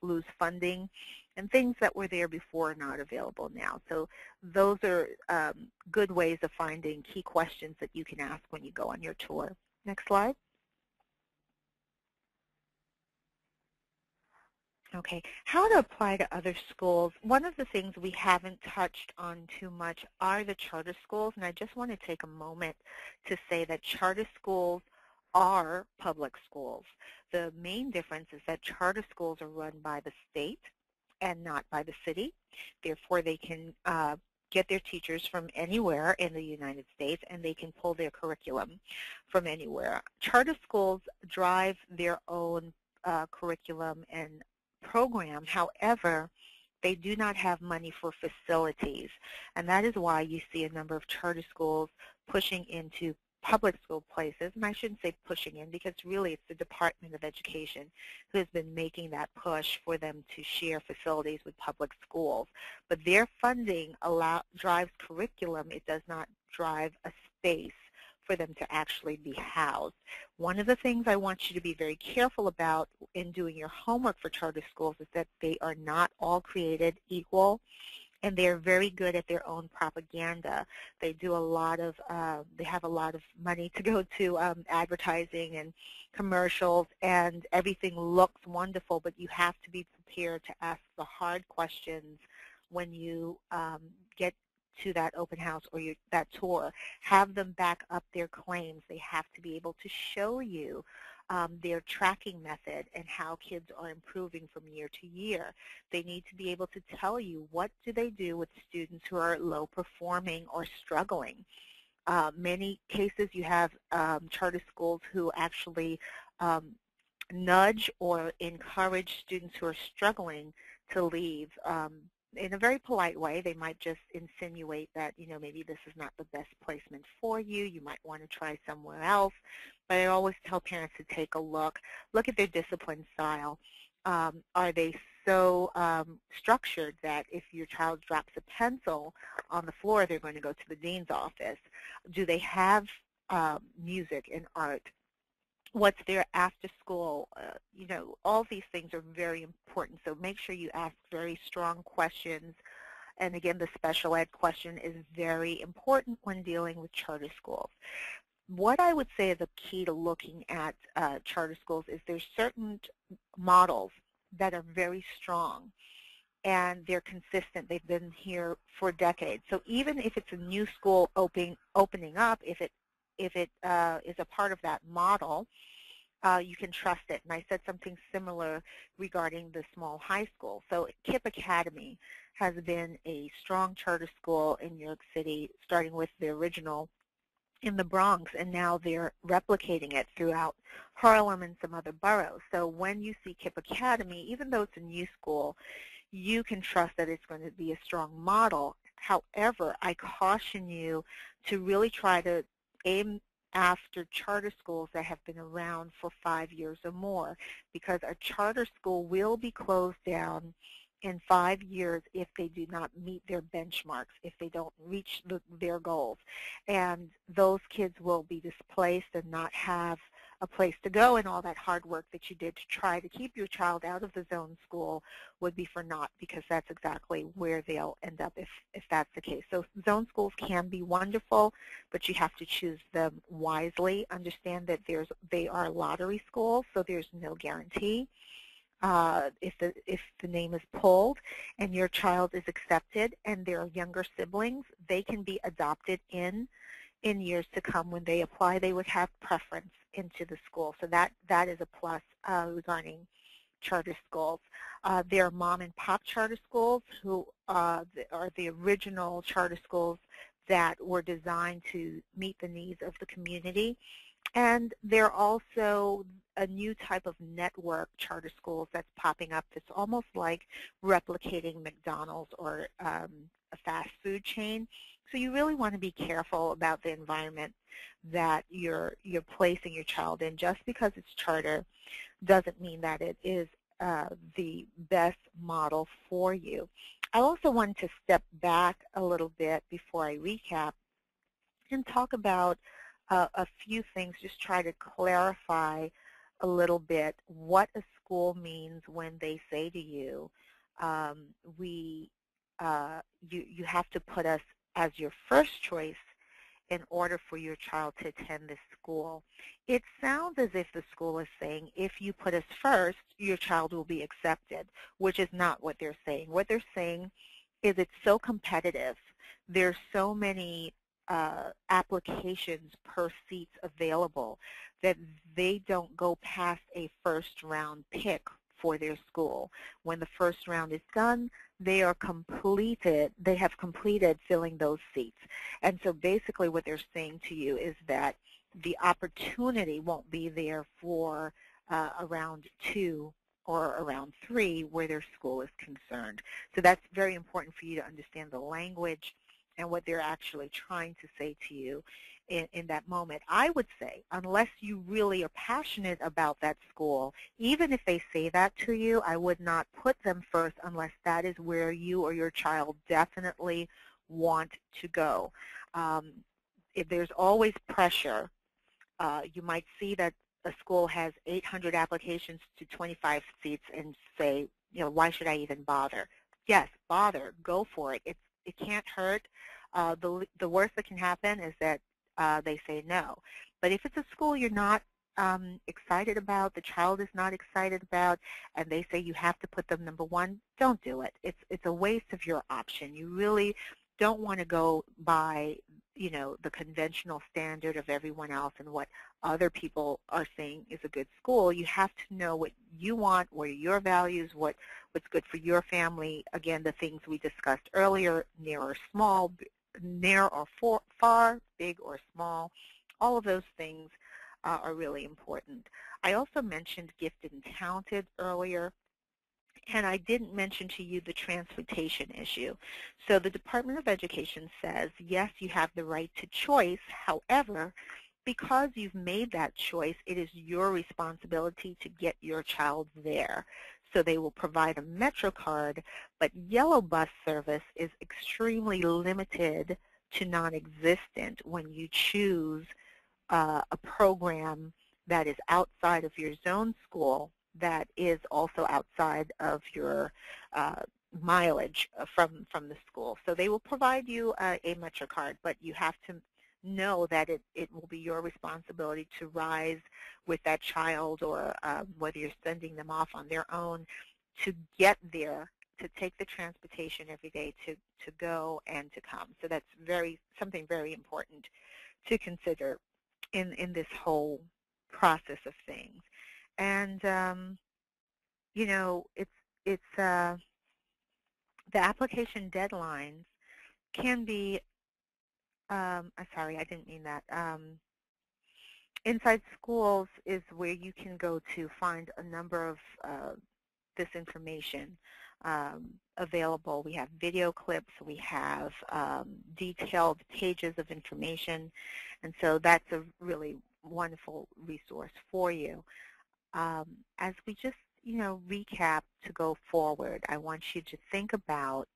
lose funding, and things that were there before are not available now. So those are good ways of finding key questions that you can ask when you go on your tour. Next slide. Okay, how to apply to other schools. One of the things we haven't touched on too much are the charter schools, and I just want to take a moment to say that charter schools are public schools. The main difference is that charter schools are run by the state and not by the city. Therefore, they can get their teachers from anywhere in the United States, and they can pull their curriculum from anywhere. Charter schools drive their own curriculum and program. However, they do not have money for facilities, and that is why you see a number of charter schools pushing into public school places, and I shouldn't say pushing in because really it's the Department of Education who has been making that push for them to share facilities with public schools. But their funding drives curriculum. It does not drive a space for them to actually be housed. One of the things I want you to be very careful about in doing your homework for charter schools is that they are not all created equal, and they're very good at their own propaganda. They do a lot of, they have a lot of money to go to advertising and commercials, and everything looks wonderful, but you have to be prepared to ask the hard questions when you get to that open house or that tour. Have them back up their claims. They have to be able to show you their tracking method and how kids are improving from year to year. They need to be able to tell you what do they do with students who are low performing or struggling. Many cases you have charter schools who actually nudge or encourage students who are struggling to leave. In a very polite way, they might just insinuate that, you know, maybe this is not the best placement for you. You might want to try somewhere else. But I always tell parents to take a look at their discipline style. Are they so structured that if your child drops a pencil on the floor, they're going to go to the dean's office? Do they have music and art? What's their after school? You know, all these things are very important. So make sure you ask very strong questions. And again, the special ed question is very important when dealing with charter schools. What I would say the key to looking at charter schools is there's certain models that are very strong and they're consistent. They've been here for decades. So even if it's a new school opening up, if it is a part of that model, you can trust it. And I said something similar regarding the small high school. So KIPP Academy has been a strong charter school in New York City, starting with the original in the Bronx, and now they're replicating it throughout Harlem and some other boroughs. So when you see KIPP Academy, even though it's a new school, you can trust that it's going to be a strong model. However, I caution you to really try to aim after charter schools that have been around for 5 years or more, because a charter school will be closed down in 5 years if they do not meet their benchmarks, if they don't reach their goals. And those kids will be displaced and not have a place to go, and all that hard work that you did to try to keep your child out of the zone school would be for naught, because that's exactly where they'll end up if that's the case. So zone schools can be wonderful, but you have to choose them wisely. Understand that they are lottery schools, so there's no guarantee. If the name is pulled and your child is accepted and there are younger siblings, they can be adopted in years to come. When they apply, they would have preference into the school. So that is a plus regarding charter schools. There are mom and pop charter schools who are the original charter schools that were designed to meet the needs of the community. And there are also a new type of network charter schools that's popping up that's almost like replicating McDonald's or a fast food chain. So you really want to be careful about the environment that you're placing your child in. Just because it's charter doesn't mean that it is the best model for you. I also wanted to step back a little bit before I recap and talk about a few things, just try to clarify a little bit what a school means when they say to you, you have to put us as your first choice in order for your child to attend this school. It sounds as if the school is saying, if you put us first, your child will be accepted, which is not what they're saying. What they're saying is it's so competitive. There's so many applications per seats available that they don't go past a first round pick for their school. When the first round is done, they have completed filling those seats. And so basically what they're saying to you is that the opportunity won't be there for around 2 or around 3 where their school is concerned. So that's very important for you to understand the language and what they're actually trying to say to you in that moment. I would say, unless you really are passionate about that school, even if they say that to you, I would not put them first unless that is where you or your child definitely want to go. If there's always pressure, you might see that a school has 800 applications to 25 seats and say, why should I even bother? Yes, bother. Go for it. It can't hurt. The worst that can happen is that they say no. But if it's a school you're not excited about, the child is not excited about, and they say you have to put them number 1, don't do it. It's a waste of your option. You really don't want to go by the conventional standard of everyone else and what other people are saying is a good school. You have to know what you want, what are your values, what's good for your family. Again, the things we discussed earlier, near or small, near or far, big or small, all of those things are really important. I also mentioned gifted and talented earlier. And I didn't mention to you the transportation issue. So the Department of Education says, yes, you have the right to choice. However, because you've made that choice, it is your responsibility to get your child there. So they will provide a Metro card, but yellow bus service is extremely limited to non-existent when you choose a program that is outside of your zone school that is also outside of your mileage from the school. So they will provide you a Metro card, but you have to know that it will be your responsibility to rise with that child, or whether you're sending them off on their own, to get there, to take the transportation every day to go and to come. So that's something very important to consider in this whole process of things. And the application deadlines can be, sorry, I didn't mean that. Inside Schools is where you can go to find a number of this information available. We have video clips, we have detailed pages of information, and so that's a really wonderful resource for you. As we just, recap to go forward, I want you to think about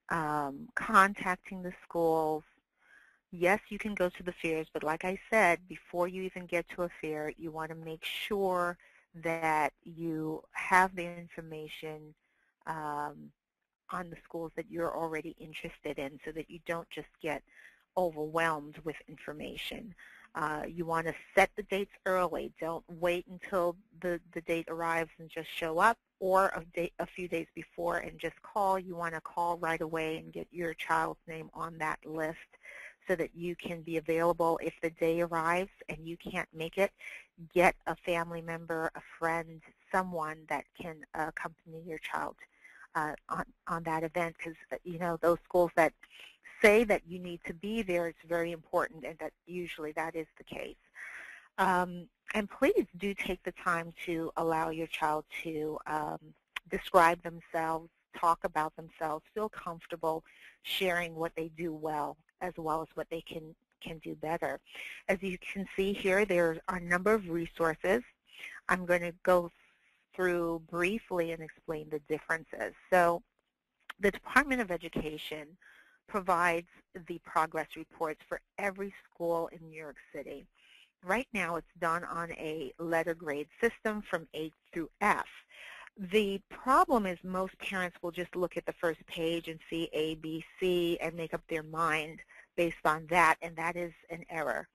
contacting the schools. Yes, you can go to the fairs, but like I said, before you even get to a fair, you want to make sure that you have the information on the schools that you're already interested in, so that you don't just get overwhelmed with information. You want to set the dates early. Don't wait until the date arrives and just show up, or a few days before and just call. You want to call right away and get your child's name on that list so that you can be available if the day arrives and you can't make it. Get a family member, a friend, someone that can accompany your child on that event, because those schools that say that you need to be there, it's very important, and that usually that is the case. And please do take the time to allow your child to describe themselves, talk about themselves, feel comfortable sharing what they do well as what they can do better. As you can see here, there are a number of resources. I'm going to go through briefly and explain the differences. So the Department of Education provides the progress reports for every school in New York City. Right now it's done on a letter grade system from A through F. The problem is most parents will just look at the first page and see A, B, C and make up their mind based on that, and that is an error,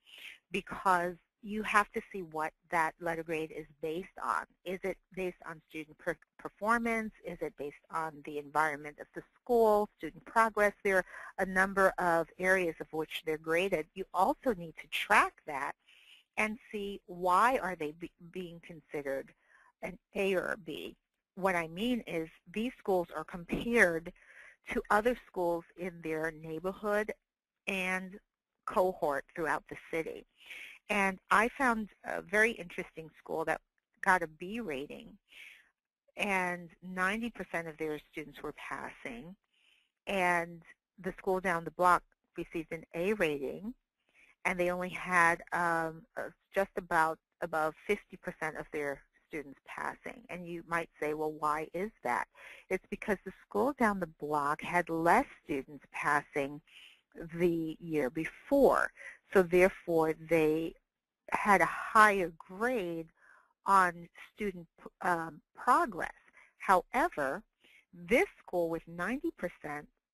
because you have to see what that letter grade is based on. Is it based on student performance? Is it based on the environment of the school, student progress? There are a number of areas of which they're graded. You also need to track that and see why are they being considered an A or a B. What I mean is these schools are compared to other schools in their neighborhood and cohort throughout the city. And I found a very interesting school that got a B rating, and 90% of their students were passing. And the school down the block received an A rating, and they only had just about above 50% of their students passing. And you might say, well, why is that? It's because the school down the block had less students passing the year before. So therefore, they had a higher grade on student progress. However, this school with 90%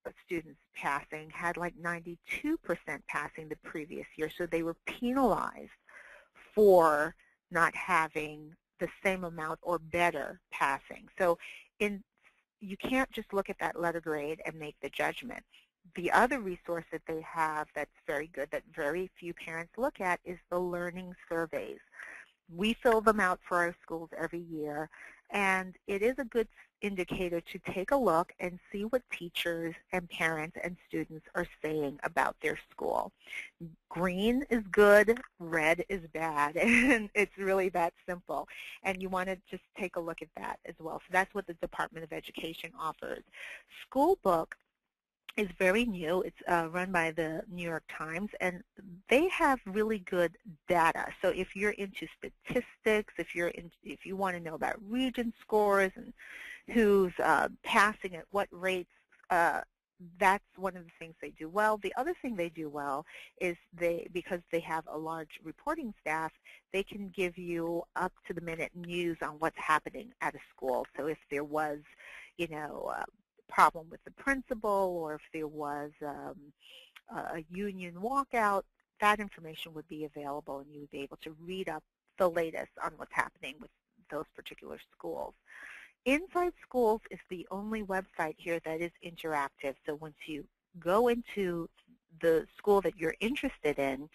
of students passing had like 92% passing the previous year. So they were penalized for not having the same amount or better passing. So you can't just look at that letter grade and make the judgment. The other resource that they have that's very good that very few parents look at is the learning surveys. We fill them out for our schools every year, and it is a good indicator to take a look and see what teachers and parents and students are saying about their school. Green is good, red is bad, and it's really that simple. And you want to just take a look at that as well. So that's what the Department of Education offers. School Book is very new. It's run by the New York Times, and they have really good data. So if you're into statistics, if you want to know about region scores and who's passing at what rates, that's one of the things they do well. The other thing they do well is because they have a large reporting staff, they can give you up-to-the-minute news on what's happening at a school. So if there was, problem with the principal, or if there was a union walkout, that information would be available, and you would be able to read up the latest on what's happening with those particular schools. Inside Schools is the only website here that is interactive. So once you go into the school that you're interested in,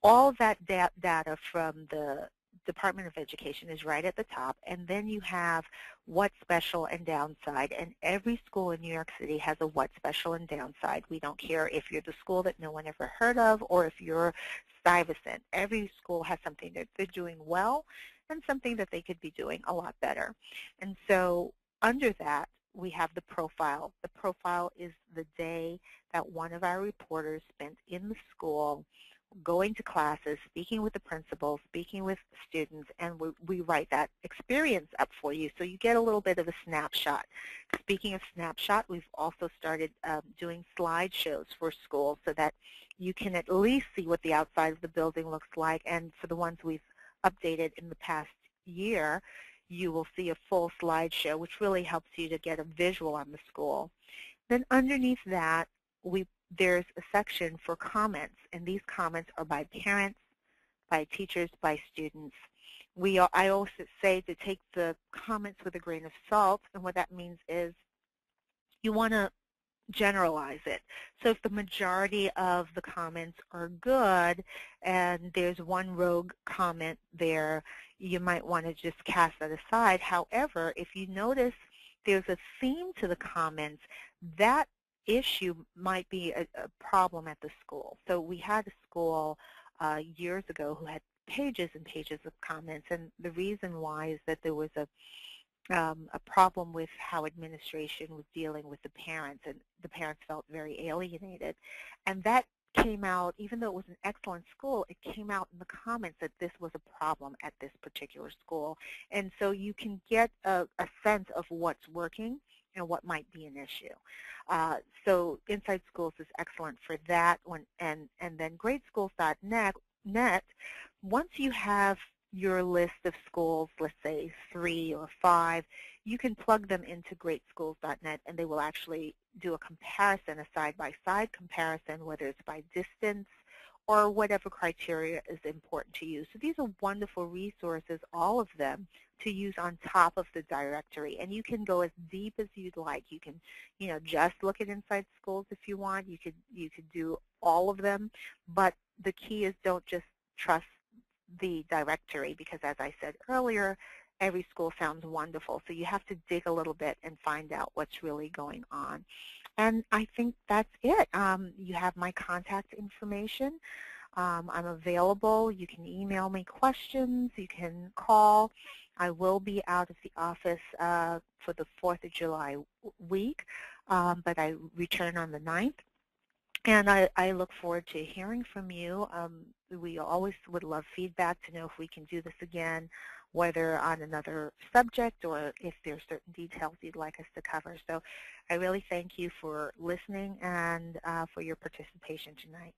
all of that data from the Department of Education is right at the top, and then you have what's special and downside, and every school in New York City has a what's special and downside. We don't care if you're the school that no one ever heard of or if you're Stuyvesant. Every school has something that they're doing well and something that they could be doing a lot better. And so under that, we have the profile. The profile is the day that one of our reporters spent in the school going to classes, speaking with the principal, speaking with students, and we write that experience up for you, so you get a little bit of a snapshot. Speaking of snapshot, we've also started doing slideshows for schools so that you can at least see what the outside of the building looks like, and for the ones we've updated in the past year, you will see a full slideshow, which really helps you to get a visual on the school. Then underneath that, there's a section for comments, and these comments are by parents, by teachers, by students. I also say to take the comments with a grain of salt, and what that means is you want to generalize it. So if the majority of the comments are good and there's one rogue comment there, you might want to just cast that aside. However, if you notice there's a theme to the comments, that issue might be a problem at the school. So we had a school years ago who had pages and pages of comments, and the reason why is that there was a problem with how administration was dealing with the parents, and the parents felt very alienated. And that came out, even though it was an excellent school, it came out in the comments that this was a problem at this particular school. And so you can get a sense of what's working and what might be an issue. So Inside Schools is excellent for that one. And then gradeschools.net, once you have your list of schools, let's say 3 or 5, you can plug them into greatschools.net and they will actually do a comparison, a side-by-side comparison, whether it's by distance or whatever criteria is important to you. So these are wonderful resources, all of them, to use on top of the directory. And you can go as deep as you'd like. You can, just look at Inside Schools if you want. You could do all of them. But the key is don't just trust the directory, because as I said earlier, every school sounds wonderful. So you have to dig a little bit and find out what's really going on. And I think that's it. You have my contact information. I'm available. You can email me questions. You can call. I will be out of the office for the 4th of July week, but I return on the 9th. And I look forward to hearing from you. We always would love feedback to know if we can do this again, whether on another subject or if there's certain details you'd like us to cover. So I really thank you for listening and for your participation tonight.